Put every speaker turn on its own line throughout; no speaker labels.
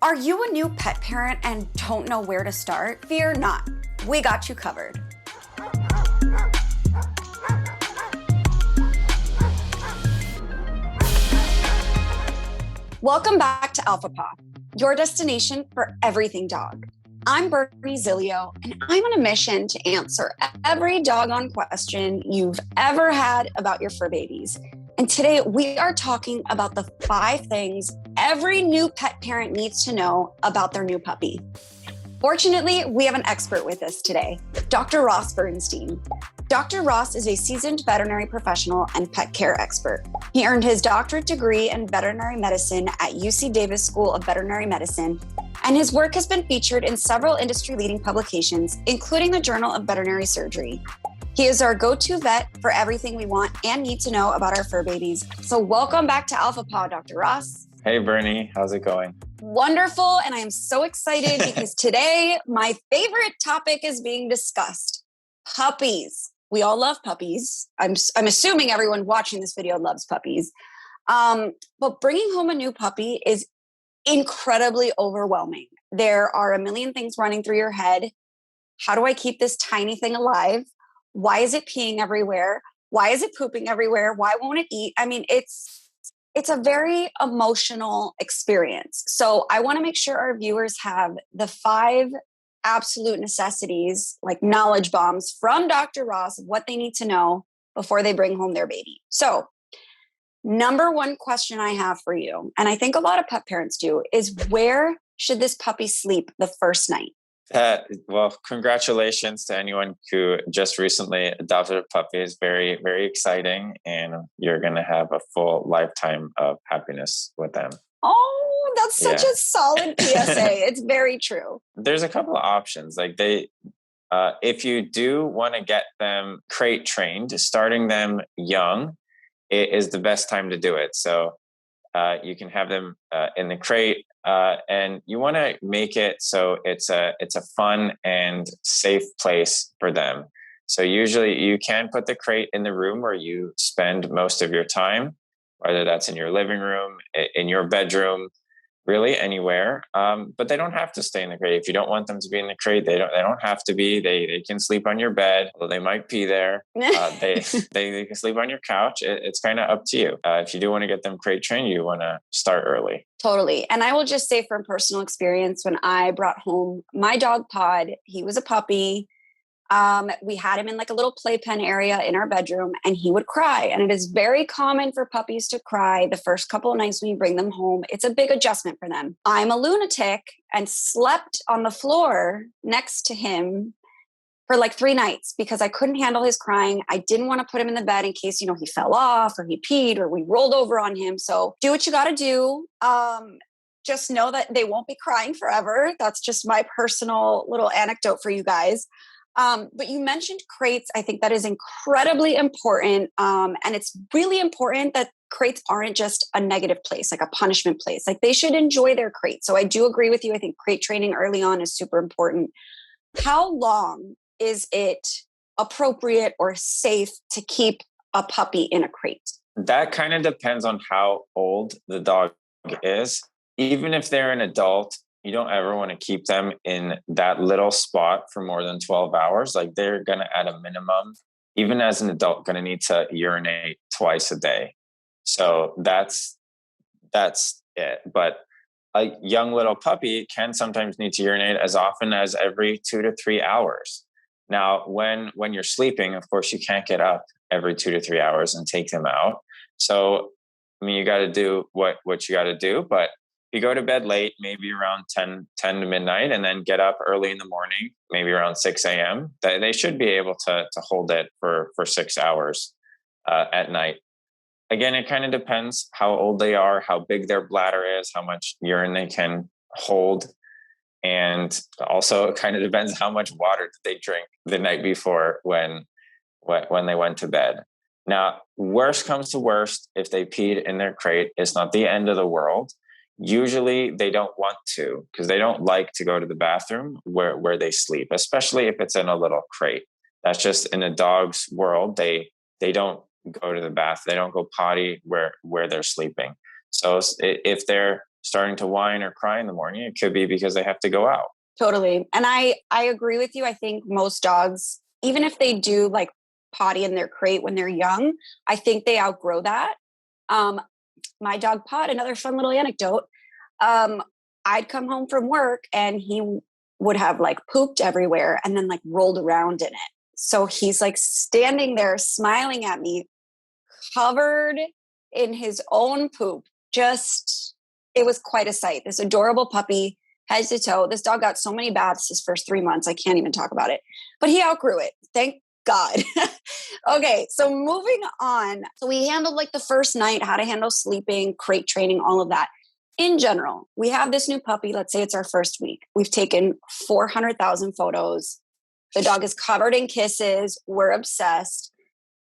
Are you a new pet parent and don't know where to start? Fear not, we got you covered. Welcome back to Alpha Paw, your destination for everything dog. I'm Bernie Zilio, and I'm on a mission to answer every doggone question you've ever had about your fur babies. And today we are talking about the 5 things every new pet parent needs to know about their new puppy. Fortunately, we have an expert with us today, Dr. Ross Bernstein. Dr. Ross is a seasoned veterinary professional and pet care expert. He earned his doctorate degree in veterinary medicine at UC Davis School of Veterinary Medicine, and his work has been featured in several industry-leading publications, including the Journal of Veterinary Surgery. He is our go-to vet for everything we want and need to know about our fur babies. So welcome back to Alpha Paw, Dr. Ross.
Hey, Bernie. How's it going?
Wonderful. And I am so excited because today my favorite topic is being discussed. Puppies. We all love puppies. I'm assuming everyone watching this video loves puppies. But bringing home a new puppy is incredibly overwhelming. There are a million things running through your head. How do I keep this tiny thing alive? Why is it peeing everywhere? Why is it pooping everywhere? Why won't it eat? I mean, it's a very emotional experience. So I want to make sure our viewers have the 5 absolute necessities, like knowledge bombs from Dr. Ross of what they need to know before they bring home their baby. So number 1 question I have for you, and I think a lot of pet parents do, is where should this puppy sleep the first night?
Well, congratulations to anyone who just recently adopted a puppy. It's very, very exciting, and you're going to have a full lifetime of happiness with them.
Oh, that's such a solid PSA. It's very true.
There's a couple of options. Like if you do want to get them crate trained, starting them young is the best time to do it. So you can have them in the crate, and you want to make it so it's a fun and safe place for them. So usually you can put the crate in the room where you spend most of your time, whether that's in your living room, in your bedroom, really anywhere. But they don't have to stay in the crate. If you don't want them to be in the crate, they don't have to be. They can sleep on your bed, although they might pee there. They can sleep on your couch. It's kind of up to you. If you do want to get them crate trained, you want to start early.
Totally. And I will just say from personal experience, when I brought home my dog Pod, he was a puppy. We had him in like a little playpen area in our bedroom, and he would cry. And it is very common for puppies to cry the first couple of nights when you bring them home. It's a big adjustment for them. I'm a lunatic and slept on the floor next to him for like 3 nights because I couldn't handle his crying. I didn't want to put him in the bed in case, he fell off or he peed or we rolled over on him. So do what you got to do. Just know that they won't be crying forever. That's just my personal little anecdote for you guys. But you mentioned crates. I think that is incredibly important. And it's really important that crates aren't just a negative place, like a punishment place. Like they should enjoy their crate. So I do agree with you. I think crate training early on is super important. How long is it appropriate or safe to keep a puppy in a crate?
That kind of depends on how old the dog is. Even if they're an adult, you don't ever want to keep them in that little spot for more than 12 hours. Like they're going to, at a minimum, even as an adult, going to need to urinate twice a day. So that's it. But a young little puppy can sometimes need to urinate as often as every 2 to 3 hours. Now, when you're sleeping, of course, you can't get up every 2 to 3 hours and take them out. So, you got to do what you got to do. But you go to bed late, maybe around 10 to midnight, and then get up early in the morning, maybe around 6 a.m., they should be able to hold it for 6 hours at night. Again, it kind of depends how old they are, how big their bladder is, how much urine they can hold. And also it kind of depends how much water did they drink the night before when they went to bed. Now, worst comes to worst, if they peed in their crate, it's not the end of the world. Usually they don't want to because they don't like to go to the bathroom where they sleep, especially if it's in a little crate. That's just in a dog's world. They don't go to the bath. They don't go potty where they're sleeping. So if they're starting to whine or cry in the morning, it could be because they have to go out.
Totally. And I agree with you. I think most dogs, even if they do like potty in their crate when they're young, I think they outgrow that. My dog Pod, another fun little anecdote. I'd come home from work and he would have like pooped everywhere and then like rolled around in it. So he's like standing there smiling at me, covered in his own poop. Just, it was quite a sight. This adorable puppy, head to toe. This dog got so many baths his first 3 months. I can't even talk about it, but he outgrew it. Thank God. Okay. So moving on. So we handled like the first night, how to handle sleeping, crate training, all of that. In general, we have this new puppy. Let's say it's our first week. We've taken 400,000 photos. The dog is covered in kisses. We're obsessed.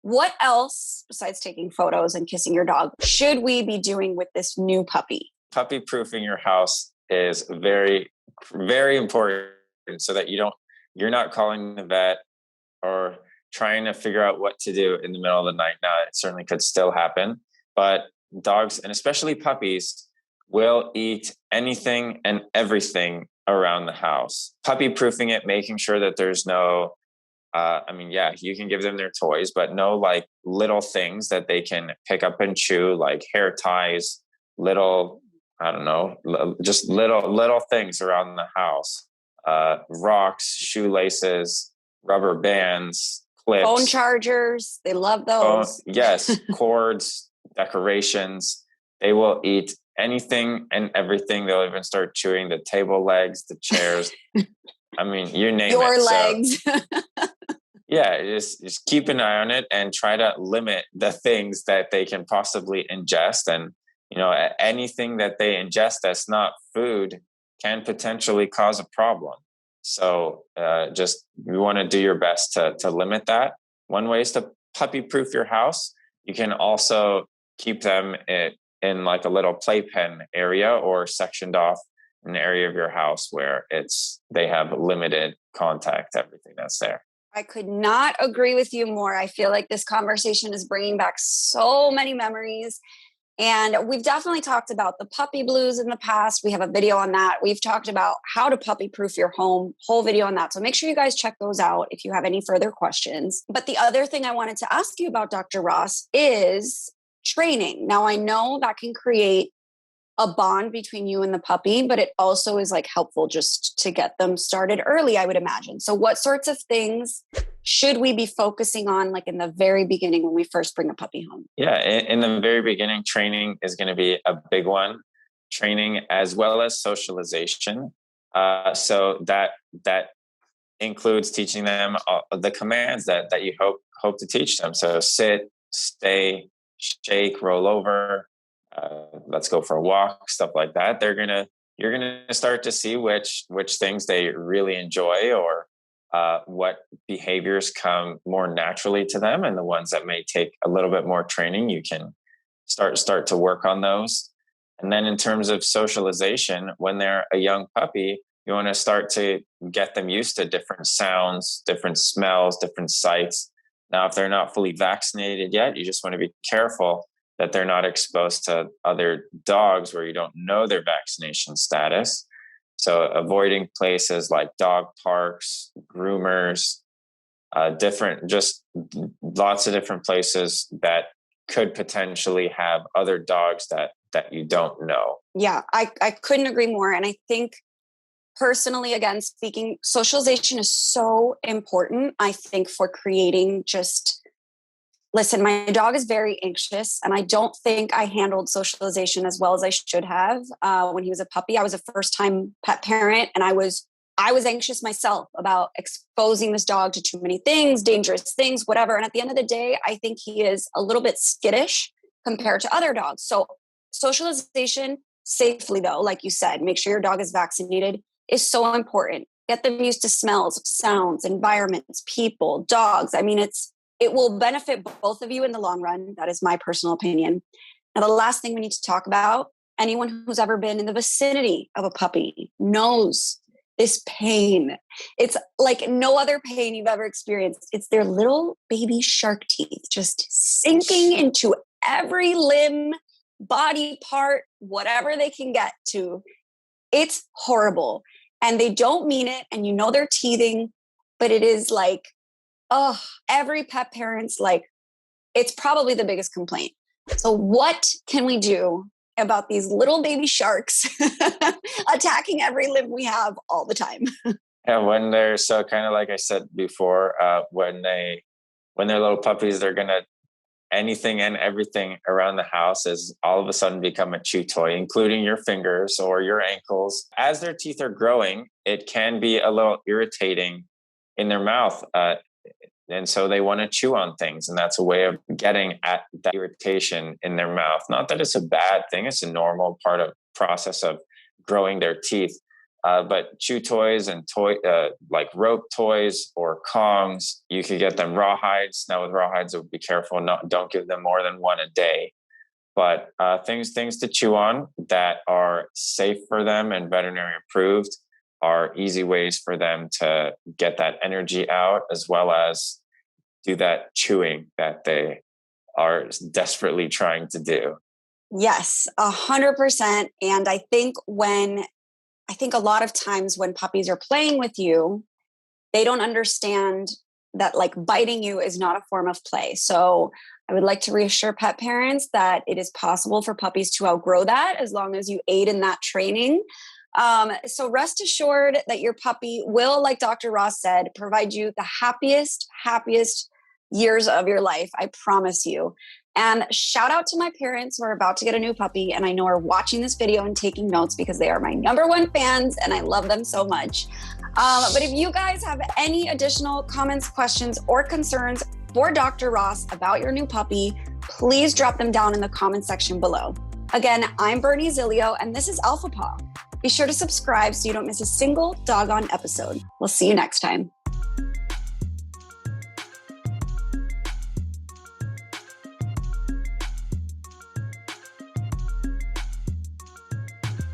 What else, besides taking photos and kissing your dog, should we be doing with this new puppy?
Puppy proofing your house is very, very important so that you're not calling the vet or trying to figure out what to do in the middle of the night. Now, it certainly could still happen, but dogs, and especially puppies, will eat anything and everything around the house. Puppy proofing it, making sure that there's no, you can give them their toys, but no like little things that they can pick up and chew, like hair ties, little, just little things around the house, rocks, shoelaces, rubber bands, clips,
phone chargers. They love those.
Yes, cords, decorations. They will eat anything and everything. They'll even start chewing the table legs, the chairs. I mean, you name
your
it.
legs.
So, yeah, just keep an eye on it and try to limit the things that they can possibly ingest. And, anything that they ingest that's not food can potentially cause a problem. So you want to do your best to limit that. One way is to puppy proof your house. You can also keep them in like a little playpen area or sectioned off an area of your house where they have limited contact, everything that's there.
I could not agree with you more. I feel like this conversation is bringing back so many memories. And we've definitely talked about the puppy blues in the past. We have a video on that. We've talked about how to puppy proof your home, whole video on that. So make sure you guys check those out if you have any further questions. But the other thing I wanted to ask you about, Dr. Ross, is training. Now, I know that can create a bond between you and the puppy, but it also is like helpful just to get them started early, I would imagine. So what sorts of things should we be focusing on like in the very beginning when we first bring a puppy home?
Yeah, in the very beginning, training is going to be a big one. Training as well as socialization. So that includes teaching them the commands that you hope to teach them. So sit, stay, shake, roll over, let's go for a walk, stuff like that. You're gonna start to see which things they really enjoy or what behaviors come more naturally to them, and the ones that may take a little bit more training, you can start to work on those. And then in terms of socialization, when they're a young puppy, you want to start to get them used to different sounds, different smells, different sights. Now, if they're not fully vaccinated yet, you just want to be careful that they're not exposed to other dogs where you don't know their vaccination status. So avoiding places like dog parks, groomers, just lots of different places that could potentially have other dogs that you don't know.
Yeah, I couldn't agree more. And I think personally, again, speaking, socialization is so important, I think, for creating listen, my dog is very anxious, and I don't think I handled socialization as well as I should have. When he was a puppy, I was a first-time pet parent, and I was anxious myself about exposing this dog to too many things, dangerous things, whatever. And at the end of the day, I think he is a little bit skittish compared to other dogs. So socialization safely, though, like you said, make sure your dog is vaccinated is so important. Get them used to smells, sounds, environments, people, dogs. I mean, it will benefit both of you in the long run. That is my personal opinion. Now, the last thing we need to talk about, anyone who's ever been in the vicinity of a puppy knows this pain. It's like no other pain you've ever experienced. It's their little baby shark teeth just sinking into every limb, body part, whatever they can get to. It's horrible. And they don't mean it. And you know they're teething, but it is like, oh, every pet parent's like, it's probably the biggest complaint. So what can we do about these little baby sharks attacking every limb we have all the time?
And when they're, so kind of like I said before, when they're little puppies, they're going to, anything and everything around the house is all of a sudden become a chew toy, including your fingers or your ankles. As their teeth are growing, it can be a little irritating in their mouth. And so they want to chew on things. And that's a way of getting at that irritation in their mouth. Not that it's a bad thing. It's a normal part of process of growing their teeth. But chew toys and like rope toys or Kongs, you could get them rawhides. Now with rawhides, be careful. Don't give them more than one a day. But things to chew on that are safe for them and veterinary approved are easy ways for them to get that energy out, as well as do that chewing that they are desperately trying to do.
Yes, 100%. And I think a lot of times when puppies are playing with you, they don't understand that like biting you is not a form of play. So I would like to reassure pet parents that it is possible for puppies to outgrow that as long as you aid in that training. So rest assured that your puppy will, like Dr. Ross said, provide you the happiest years of your life. I promise you. And shout out to my parents who are about to get a new puppy and I know are watching this video and taking notes because they are my #1 fans and I love them so much. But if you guys have any additional comments, questions, or concerns for Dr. Ross about your new puppy, please drop them down in the comment section below. Again, I'm Bernie Zilio and this is Alpha Paw. Be sure to subscribe so you don't miss a single doggone episode. We'll see you next time.